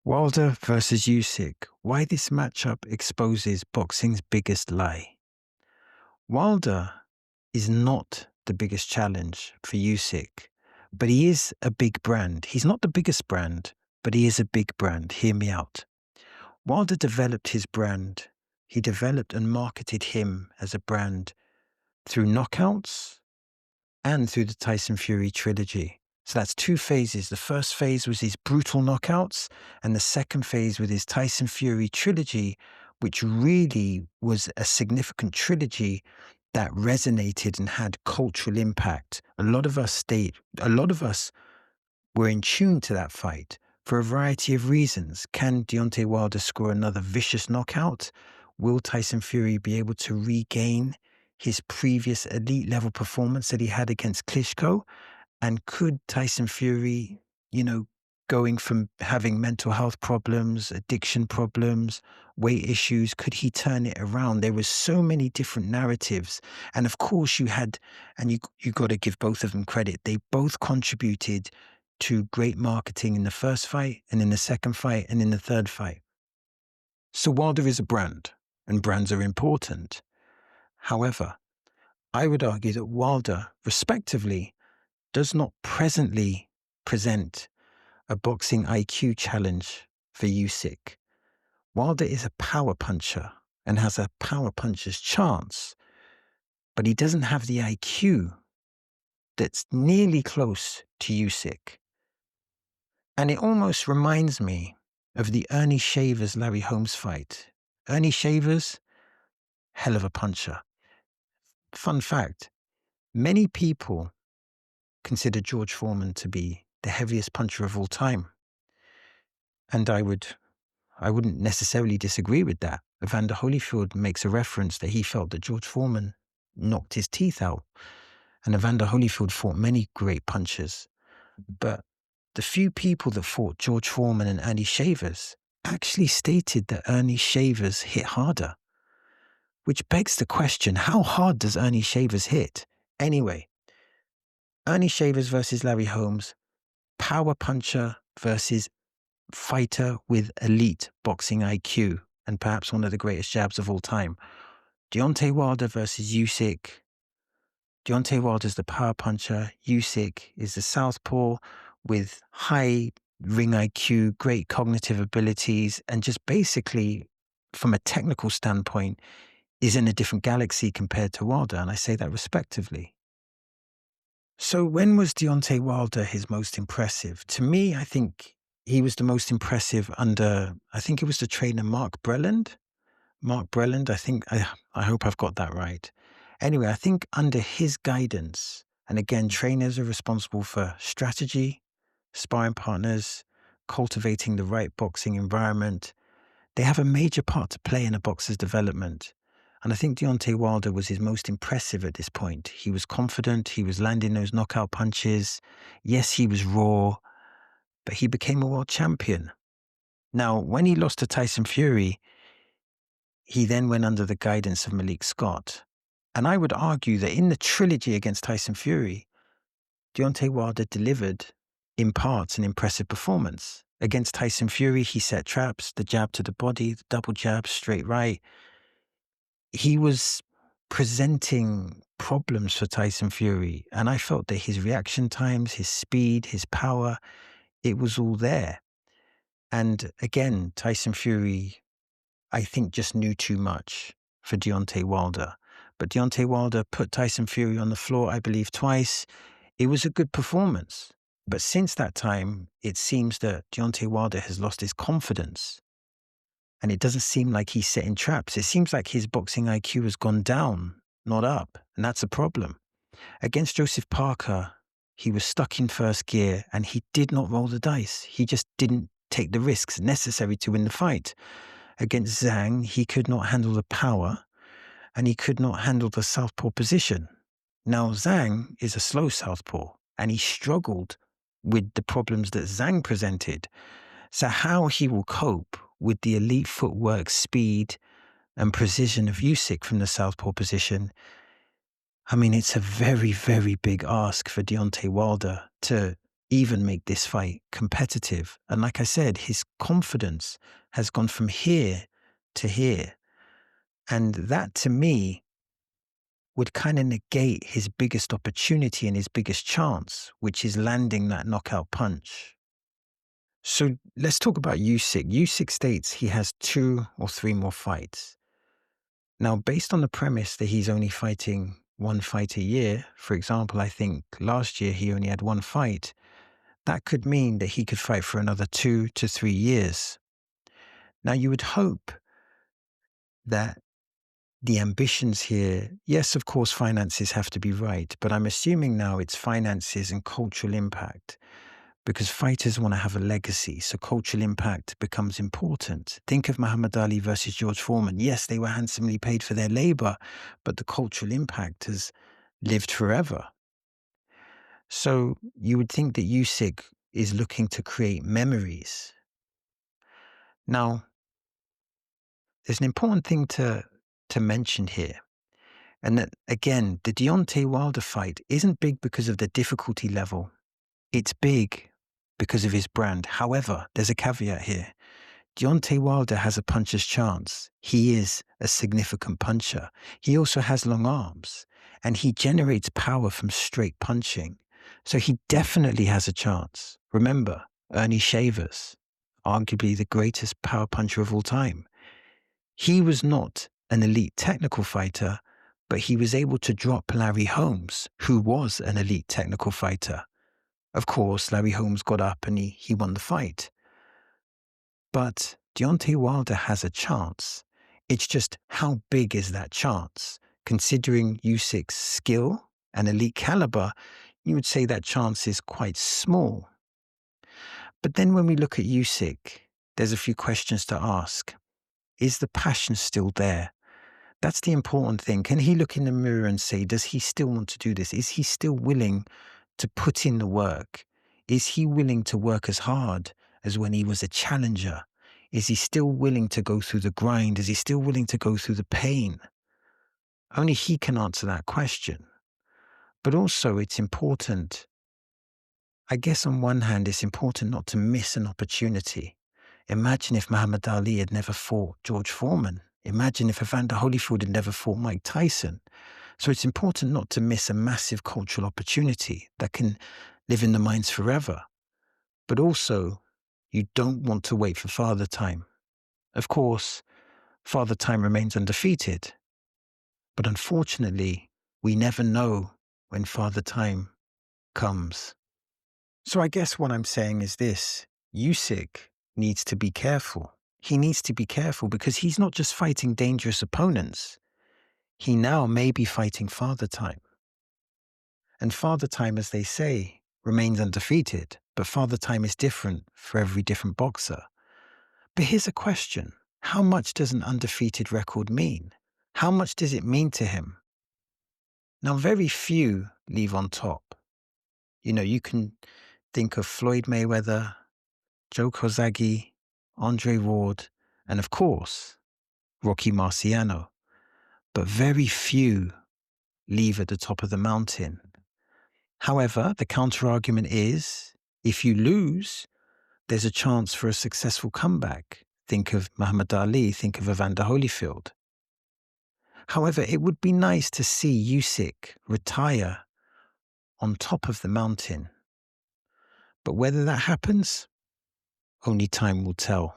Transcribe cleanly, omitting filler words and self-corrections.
Wilder versus Usyk. Why this matchup exposes boxing's biggest lie. Wilder is not the biggest challenge for Usyk, but he is a big brand. He's not the biggest brand, but he is a big brand. Hear me out. Wilder developed his brand. He developed and marketed him as a brand through knockouts and through the Tyson Fury trilogy. So that's two phases. The first phase was his brutal knockouts, and the second phase with his Tyson Fury trilogy, which really was a significant trilogy that resonated and had cultural impact. A lot of us were in tune to that fight for a variety of reasons. Can Deontay Wilder score another vicious knockout? Will Tyson Fury be able to regain his previous elite level performance that he had against Klitschko? And could Tyson Fury, going from having mental health problems, addiction problems, weight issues, could he turn it around? There was so many different narratives. And of course you got to give both of them credit. They both contributed to great marketing in the first fight and in the second fight and in the third fight. So Wilder is a brand, and brands are important. However, I would argue that Wilder, respectively, does not presently present a boxing IQ challenge for Usyk. Wilder is a power puncher and has a power puncher's chance, but he doesn't have the IQ that's nearly close to Usyk. And it almost reminds me of the Ernie Shavers Larry Holmes fight. Ernie Shavers, hell of a puncher. Fun fact, many people consider George Foreman to be the heaviest puncher of all time. And I wouldn't necessarily disagree with that. Evander Holyfield makes a reference that he felt that George Foreman knocked his teeth out. And Evander Holyfield fought many great punchers. But the few people that fought George Foreman and Ernie Shavers actually stated that Ernie Shavers hit harder. Which begs the question, how hard does Ernie Shavers hit? Anyway, Ernie Shavers versus Larry Holmes, power puncher versus fighter with elite boxing IQ and perhaps one of the greatest jabs of all time. Deontay Wilder versus Usyk. Deontay Wilder's the power puncher. Usyk is the southpaw with high ring IQ, great cognitive abilities, and just basically, from a technical standpoint, is in a different galaxy compared to Wilder, and I say that respectively. So when was Deontay Wilder his most impressive? To me, I think he was the most impressive under, I think it was the trainer Mark Breland. Mark Breland, I hope I've got that right. Anyway, I think under his guidance, and again, trainers are responsible for strategy, sparring partners, cultivating the right boxing environment. They have a major part to play in a boxer's development. And I think Deontay Wilder was his most impressive at this point. He was confident. He was landing those knockout punches. Yes, he was raw, but he became a world champion. Now, when he lost to Tyson Fury, he then went under the guidance of Malik Scott. And I would argue that in the trilogy against Tyson Fury, Deontay Wilder delivered, in parts, an impressive performance. Against Tyson Fury, he set traps, the jab to the body, the double jab, straight right. He was presenting problems for Tyson Fury, and I felt that his reaction times, his speed, his power, it was all there. And again, Tyson Fury, I think, just knew too much for Deontay Wilder. But Deontay Wilder put Tyson Fury on the floor, I believe, twice. It was a good performance. But since that time, it seems that Deontay Wilder has lost his confidence. And it doesn't seem like he's setting traps. It seems like his boxing IQ has gone down, not up. And that's a problem. Against Joseph Parker, he was stuck in first gear and he did not roll the dice. He just didn't take the risks necessary to win the fight. Against Zhang, he could not handle the power and he could not handle the southpaw position. Now, Zhang is a slow southpaw and he struggled with the problems that Zhang presented. So how he will cope with the elite footwork, speed, and precision of Usyk from the southpaw position, I mean, it's a very, very big ask for Deontay Wilder to even make this fight competitive. And like I said, his confidence has gone from here to here. And that to me would kind of negate his biggest opportunity and his biggest chance, which is landing that knockout punch. So let's talk about Usyk. Usyk states he has 2 or 3 more fights. Now, based on the premise that he's only fighting 1 fight a year, for example, I think last year he only had 1 fight, that could mean that he could fight for another 2 to 3 years. Now, you would hope that the ambitions here, yes, of course, finances have to be right, but I'm assuming now it's finances and cultural impact because fighters want to have a legacy. So cultural impact becomes important. Think of Muhammad Ali versus George Foreman. Yes, they were handsomely paid for their labor, but the cultural impact has lived forever. So you would think that Usyk is looking to create memories. Now, there's an important thing to mention here. And that, again, the Deontay Wilder fight isn't big because of the difficulty level. It's big because of his brand. However, there's a caveat here. Deontay Wilder has a puncher's chance. He is a significant puncher. He also has long arms, and he generates power from straight punching. So he definitely has a chance. Remember, Ernie Shavers, arguably the greatest power puncher of all time. He was not an elite technical fighter, but he was able to drop Larry Holmes, who was an elite technical fighter. Of course, Larry Holmes got up and he won the fight. But Deontay Wilder has a chance. It's just how big is that chance? Considering Usyk's skill and elite caliber, you would say that chance is quite small. But then when we look at Usyk, there's a few questions to ask. Is the passion still there? That's the important thing. Can he look in the mirror and say, does he still want to do this? Is he still willing to put in the work? Is he willing to work as hard as when he was a challenger? Is he still willing to go through the grind? Is he still willing to go through the pain? Only he can answer that question. But also it's important, I guess on one hand, it's important not to miss an opportunity. Imagine if Muhammad Ali had never fought George Foreman. Imagine if Evander Holyfield had never fought Mike Tyson. So it's important not to miss a massive cultural opportunity that can live in the minds forever. But also, you don't want to wait for Father Time. Of course, Father Time remains undefeated. But unfortunately, we never know when Father Time comes. So I guess what I'm saying is this. Usyk needs to be careful. He needs to be careful because he's not just fighting dangerous opponents. He now may be fighting Father Time. And Father Time, as they say, remains undefeated, but Father Time is different for every different boxer. But here's a question. How much does an undefeated record mean? How much does it mean to him? Now, very few leave on top. You can think of Floyd Mayweather, Joe Kozagi, Andre Ward, and of course, Rocky Marciano. But very few leave at the top of the mountain. However, the counter-argument is, if you lose, there's a chance for a successful comeback. Think of Muhammad Ali, think of Evander Holyfield. However, it would be nice to see Usyk retire on top of the mountain. But whether that happens, only time will tell.